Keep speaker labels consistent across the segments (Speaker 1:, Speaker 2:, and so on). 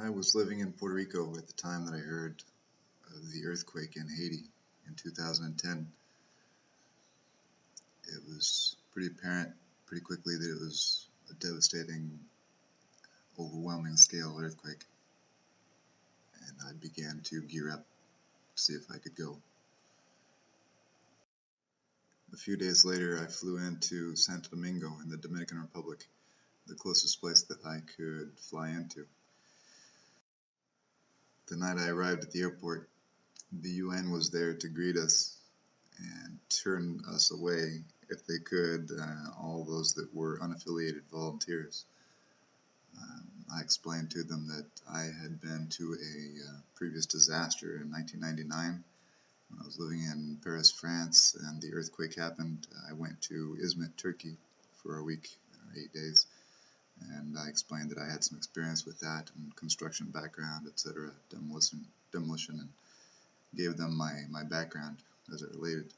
Speaker 1: I was living in Puerto Rico at the time that I heard of the earthquake in Haiti in 2010. It was pretty apparent pretty quickly that it was a devastating, overwhelming scale earthquake, and I began to gear up to see if I could go. A few days later, I flew into Santo Domingo in the Dominican Republic, the closest place that I could fly into. The night I arrived at the airport, the UN was there to greet us and turn us away if they could, all those that were unaffiliated volunteers. I explained to them that I had been to a previous disaster in 1999 when I was living in Paris, France, and the earthquake happened. I went to Izmit, Turkey for a week, 8 days, and I explained that I had some experience with that and construction background, etc., demolition, and gave them my background as it related.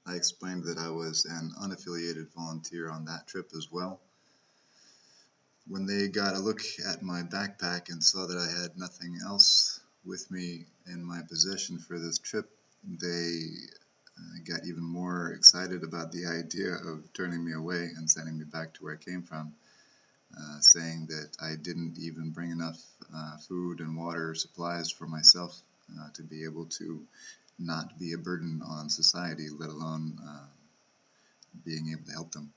Speaker 1: I explained that I was an unaffiliated volunteer on that trip as well. When they got a look at my backpack and saw that I had nothing else with me in my possession for this trip, they got even more excited about the idea of turning me away and sending me back to where I came from, saying that I didn't even bring enough food and water supplies for myself to be able to not be a burden on society, let alone being able to help them.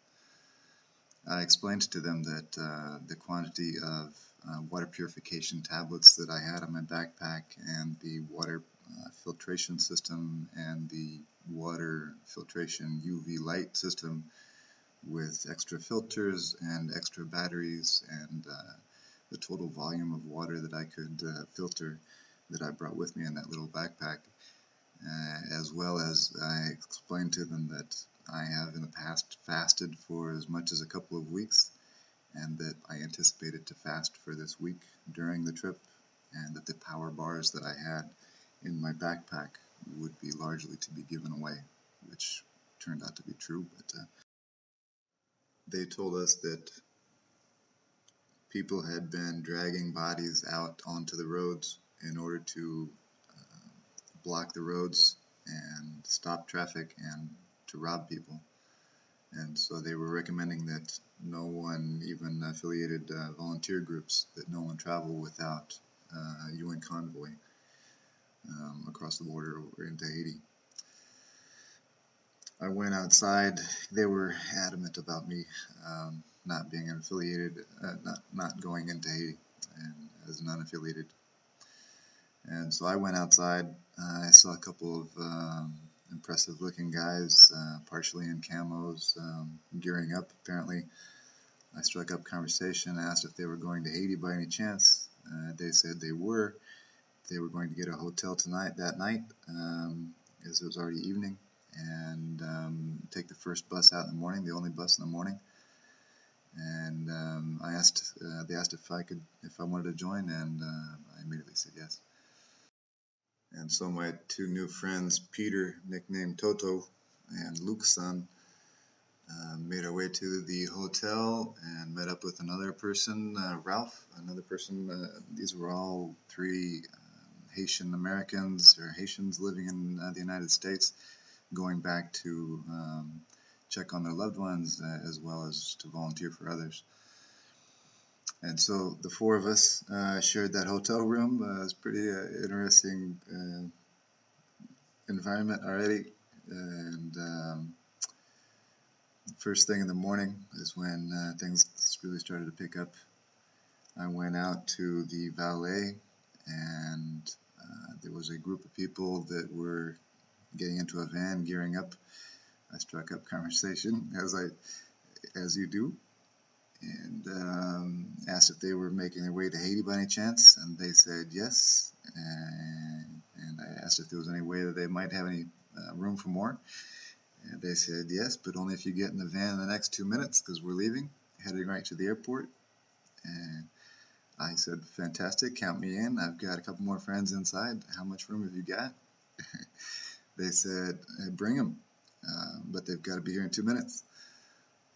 Speaker 1: I explained to them that the quantity of water purification tablets that I had on my backpack and the water filtration system and the water filtration UV light system with extra filters and extra batteries and the total volume of water that I could filter that I brought with me in that little backpack, as well as I explained to them that I have in the past fasted for as much as a couple of weeks, and that I anticipated to fast for this week during the trip, and that the power bars that I had in my backpack would be largely to be given away, which turned out to be true, but they told us that people had been dragging bodies out onto the roads in order to block the roads and stop traffic and to rob people. And so they were recommending that no one, even affiliated volunteer groups, that no one travel without a UN convoy across the border over into Haiti. I went outside. They were adamant about me not being affiliated, not going into Haiti and as an unaffiliated. And so I went outside. I saw a couple of impressive looking guys, partially in camos, gearing up apparently. I struck up conversation, asked if they were going to Haiti by any chance. They said they were. They were going to get a hotel that night, as it was already evening, and take the first bus out in the morning, the only bus in the morning. And they asked if I wanted to join, and I immediately said yes. And so my two new friends, Peter, nicknamed Toto, and Luke's son, made our way to the hotel and met up with another person, Ralph, another person. These were all three Haitian Americans or Haitians living in the United States, going back to check on their loved ones as well as to volunteer for others. And so the four of us shared that hotel room. It was pretty interesting environment already. And first thing in the morning is when things really started to pick up. I went out to the valet, and there was a group of people that were getting into a van, gearing up. I struck up conversation as you do, and asked if they were making their way to Haiti by any chance, and they said yes. And I asked if there was any way that they might have any room for more, and they said yes, but only if you get in the van in the next 2 minutes, because we're leaving, heading right to the airport. And I said, fantastic, count me in. I've got a couple more friends inside. How much room have you got? They said, bring them, but they've got to be here in 2 minutes.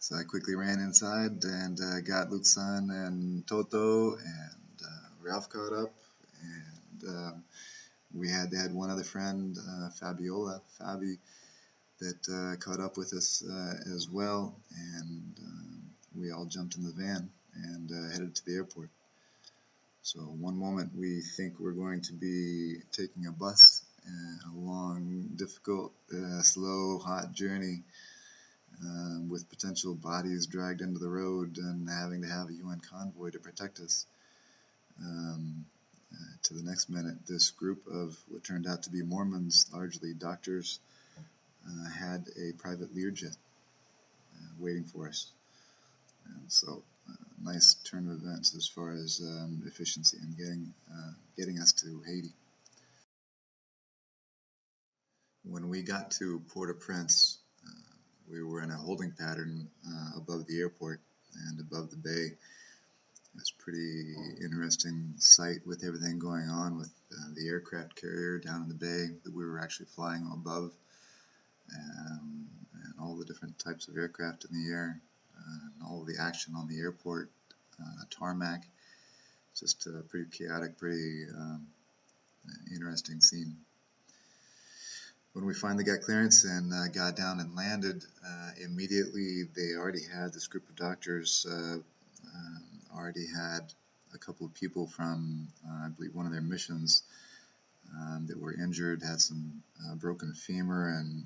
Speaker 1: So I quickly ran inside and got Luxan and Toto, and Ralph caught up, and they had one other friend, Fabi, that caught up with us as well, and we all jumped in the van and headed to the airport. So one moment we think we're going to be taking a bus, a long, difficult, slow, hot journey with potential bodies dragged into the road and having to have a UN convoy to protect us. Um, to the next minute, this group of what turned out to be Mormons, largely doctors, had a private Learjet waiting for us. And so, nice turn of events as far as efficiency and getting us to Haiti. When we got to Port-au-Prince, we were in a holding pattern above the airport and above the bay. It's a pretty interesting sight with everything going on with the aircraft carrier down in the bay that we were actually flying above, and all the different types of aircraft in the air, and all of the action on the airport tarmac. Just a pretty chaotic, pretty interesting scene. When we finally got clearance and got down and landed, immediately they already had this group of doctors already had a couple of people from, I believe, one of their missions that were injured, had some broken femur and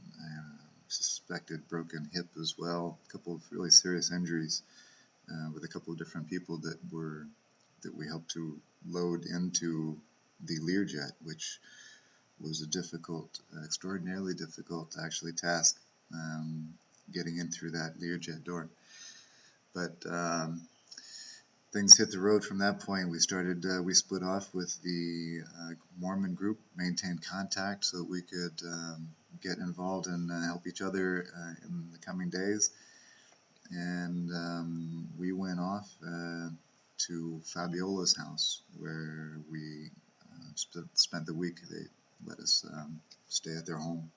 Speaker 1: suspected broken hip as well. A couple of really serious injuries with a couple of different people that we helped to load into the Learjet, which was a difficult, extraordinarily difficult actually task, getting in through that Learjet door. But things hit the road from that point. We split off with the Mormon group, maintained contact so that we could get involved and help each other in the coming days. And we went off to Fabiola's house, where we spent the week. They let us stay at their home.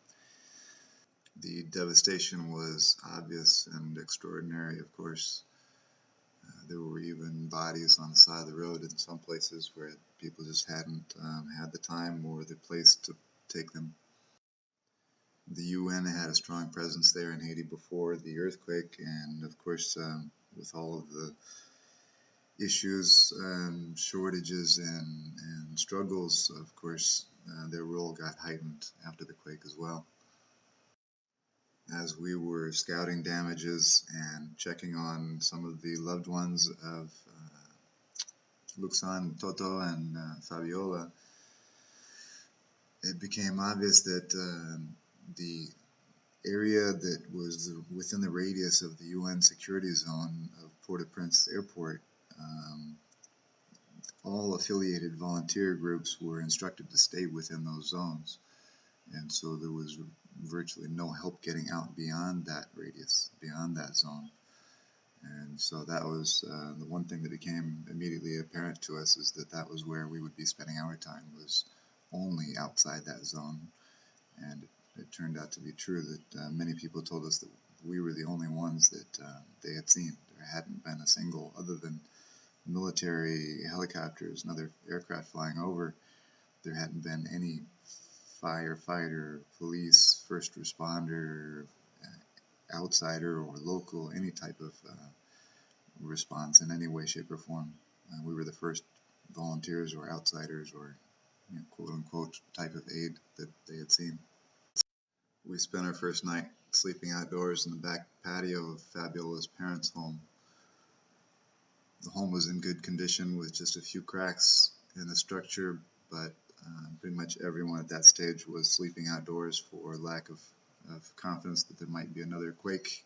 Speaker 1: The devastation was obvious and extraordinary, of course. There were even bodies on the side of the road in some places where people just hadn't had the time or the place to take them. The UN had a strong presence there in Haiti before the earthquake, and of course, with all of the issues, shortages, and struggles, of course, their role got heightened after the quake as well. As we were scouting damages and checking on some of the loved ones of Luxan, Toto, and Fabiola, it became obvious that the area that was within the radius of the UN security zone of Port-au-Prince Airport, all affiliated volunteer groups were instructed to stay within those zones. And so there was virtually no help getting out beyond that radius, beyond that zone. And so that was the one thing that became immediately apparent to us, is that that was where we would be spending our time, was only outside that zone. And it turned out to be true that many people told us that we were the only ones that they had seen. There hadn't been a single, other than military helicopters and other aircraft flying over, there hadn't been any firefighter, police, first responder, outsider or local, any type of response in any way, shape, or form. We were the first volunteers or outsiders or, quote unquote, type of aid that they had seen. We spent our first night sleeping outdoors in the back patio of Fabiola's parents' home. The home was in good condition with just a few cracks in the structure, but pretty much everyone at that stage was sleeping outdoors for lack of confidence that there might be another quake.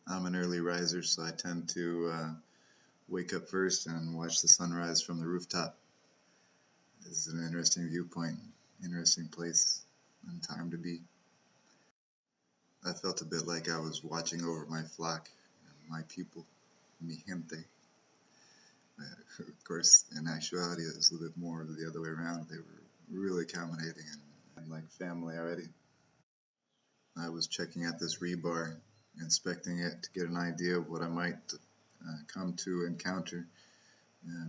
Speaker 1: I'm an early riser, so I tend to wake up first and watch the sunrise from the rooftop. This is an interesting viewpoint, interesting place and time to be. I felt a bit like I was watching over my flock, my people, mi gente. Of course, in actuality, it was a little bit more the other way around. They were really accommodating and like family already. I was checking out this rebar inspecting it to get an idea of what I might come to encounter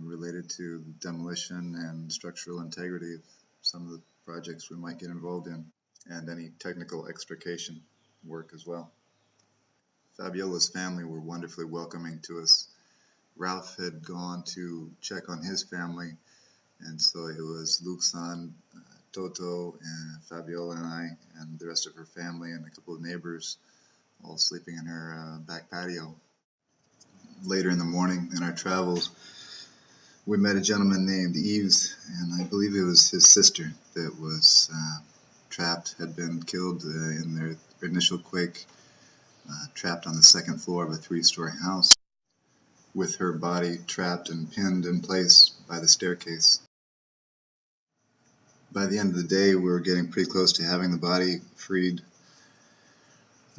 Speaker 1: related to demolition and structural integrity of some of the projects we might get involved in, and any technical extrication work as well. Fabiola's family were wonderfully welcoming to us. Ralph had gone to check on his family, and so it was Luxan, Toto, and Fabiola and I, and the rest of her family and a couple of neighbors all sleeping in her back patio. Later in the morning in our travels, we met a gentleman named Yves, and I believe it was his sister that was trapped, had been killed in their initial quake, trapped on the second floor of a 3-story house, with her body trapped and pinned in place by the staircase. By the end of the day, we were getting pretty close to having the body freed.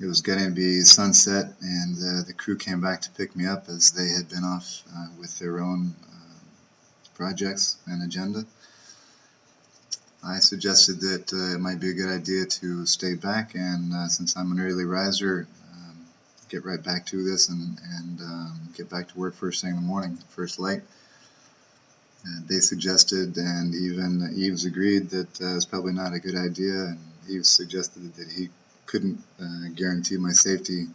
Speaker 1: It was getting to be sunset, and the crew came back to pick me up as they had been off with their own projects and agenda. I suggested that it might be a good idea to stay back, and since I'm an early riser, get right back to this and get back to work first thing in the morning, first light. They suggested, and even Yves agreed, that it's probably not a good idea, and Yves suggested that he couldn't guarantee my safety.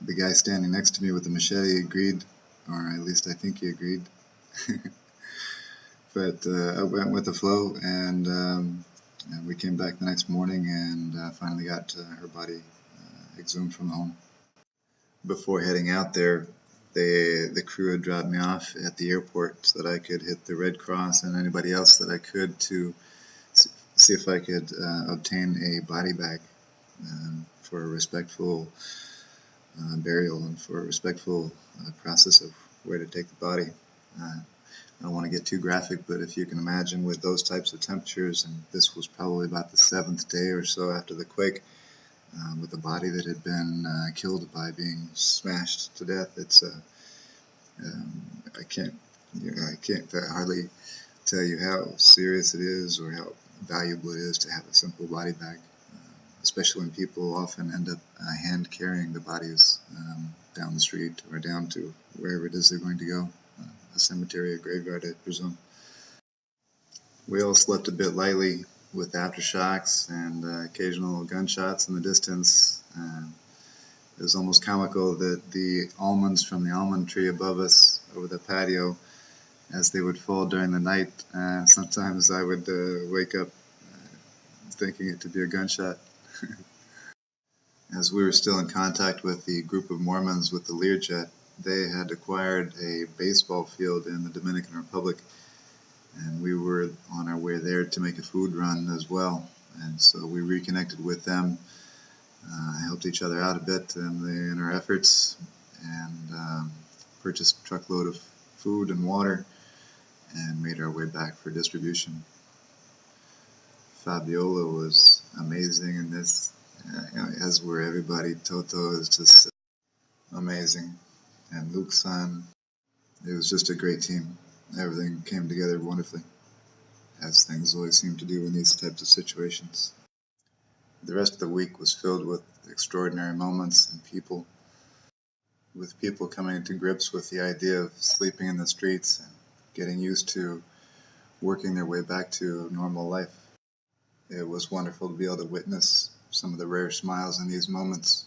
Speaker 1: The guy standing next to me with the machete agreed, or at least I think he agreed. But I went with the flow, and we came back the next morning and finally got her body exhumed from the home. Before heading out there, the crew had dropped me off at the airport so that I could hit the Red Cross and anybody else that I could to see if I could obtain a body bag for a respectful burial and for a respectful process of where to take the body. I don't want to get too graphic, but if you can imagine with those types of temperatures, and this was probably about the 7th day or so after the quake, with a body that had been killed by being smashed to death, it's I can't hardly tell you how serious it is or how valuable it is to have a simple body bag, especially when people often end up hand carrying the bodies down the street or down to wherever it is they're going to go, a cemetery, a graveyard, I presume. We all slept a bit lightly with aftershocks and occasional gunshots in the distance. It was almost comical that the almonds from the almond tree above us over the patio, as they would fall during the night, sometimes I would wake up thinking it to be a gunshot. As we were still in contact with the group of Mormons with the Learjet, they had acquired a baseball field in the Dominican Republic, and we were on our way there to make a food run as well. And so we reconnected with them, helped each other out a bit in our efforts, and purchased a truckload of food and water and made our way back for distribution. Fabiola was amazing in this, as were everybody. Toto is just amazing, and Luke-san, it was just a great team. Everything came together wonderfully, as things always seem to do in these types of situations. The rest of the week was filled with extraordinary moments and people, with people coming to grips with the idea of sleeping in the streets and getting used to working their way back to normal life. It was wonderful to be able to witness some of the rare smiles in these moments.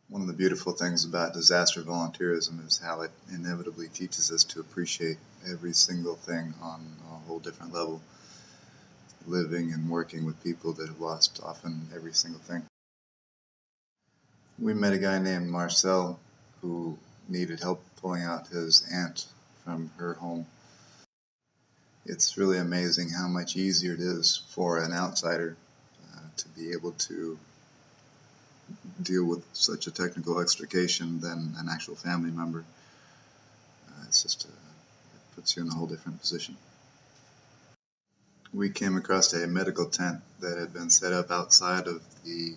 Speaker 1: One of the beautiful things about disaster volunteerism is how it inevitably teaches us to appreciate every single thing on a whole different level, living and working with people that have lost often every single thing. We met a guy named Marcel who needed help pulling out his aunt from her home. It's really amazing how much easier it is for an outsider to be able to deal with such a technical extrication than an actual family member. It's just it puts you in a whole different position. We came across a medical tent that had been set up outside of the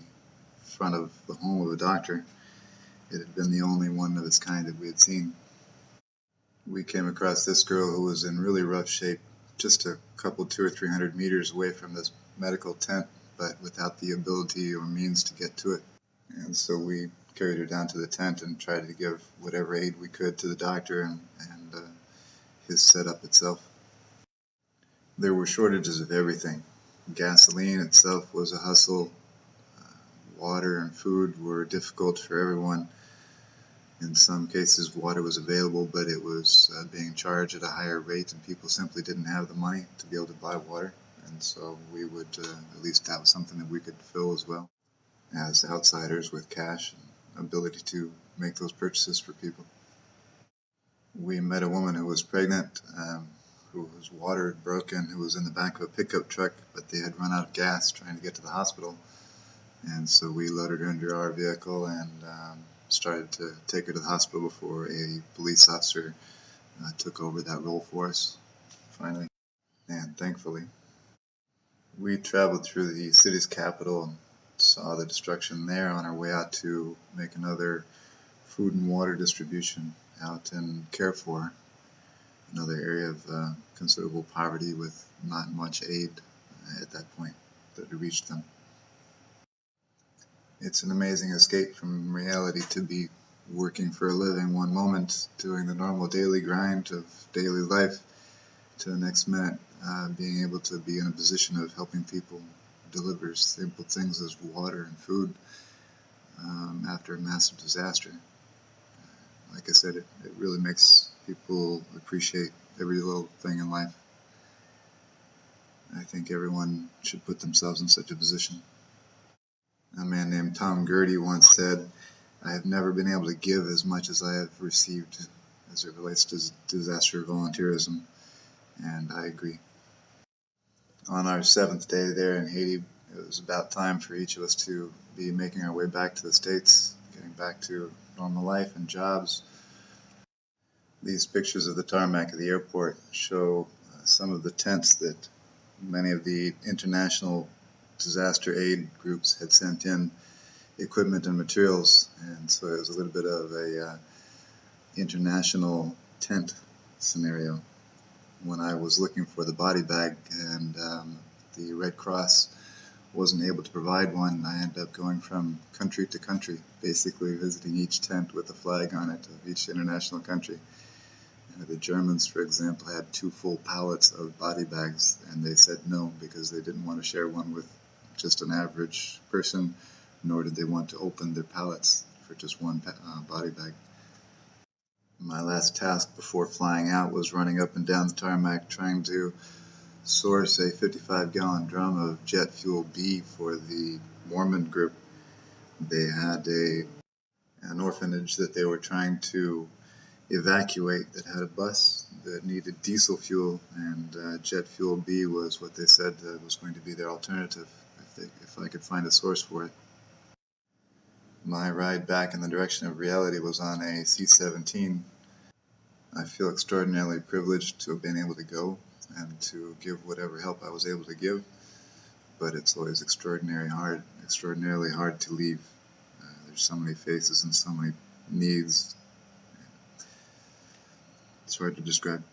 Speaker 1: front of the home of a doctor. It had been the only one of its kind that we had seen. We came across this girl who was in really rough shape, just a couple, 200 or 300 meters away from this medical tent, but without the ability or means to get to it. And so we carried her down to the tent and tried to give whatever aid we could to the doctor and his setup itself. There were shortages of everything. Gasoline itself was a hustle. Water and food were difficult for everyone. In some cases, water was available, but it was being charged at a higher rate, and people simply didn't have the money to be able to buy water. And so we would at least have something that we could fill as well, as outsiders with cash and ability to make those purchases for people. We met a woman who was pregnant, whose water had broken, who was in the back of a pickup truck, but they had run out of gas trying to get to the hospital. And so we loaded her into our vehicle and started to take her to the hospital before a police officer took over that role for us, finally. And thankfully, we traveled through the city's capital and saw the destruction there on our way out to make another food and water distribution out in Carrefour, another area of considerable poverty with not much aid at that point that had reached them. It's an amazing escape from reality to be working for a living one moment, doing the normal daily grind of daily life, to the next minute being able to be in a position of helping people deliver simple things as water and food after a massive disaster. Like I said, it really makes people appreciate every little thing in life. I think everyone should put themselves in such a position. A man named Tom Gertie once said, "I have never been able to give as much as I have received as it relates to disaster volunteerism," and I agree. On our 7th day there in Haiti, it was about time for each of us to be making our way back to the States, getting back to normal life and jobs. These pictures of the tarmac at the airport show some of the tents that many of the international disaster aid groups had sent in equipment and materials, and so it was a little bit of a international tent scenario. When I was looking for the body bag and the Red Cross wasn't able to provide one, I ended up going from country to country, basically visiting each tent with a flag on it of each international country. The Germans, for example, had 2 full pallets of body bags, and they said no because they didn't want to share one with just an average person, nor did they want to open their pallets for just one body bag. My last task before flying out was running up and down the tarmac trying to source a 55-gallon drum of jet fuel B for the Mormon group. They had an orphanage that they were trying to evacuate that had a bus that needed diesel fuel, and jet fuel B was what they said was going to be their alternative if I could find a source for it. My ride back in the direction of reality was on a C-17. I feel extraordinarily privileged to have been able to go and to give whatever help I was able to give, but it's always extraordinarily hard to leave. There's so many faces and so many needs. It's hard to describe.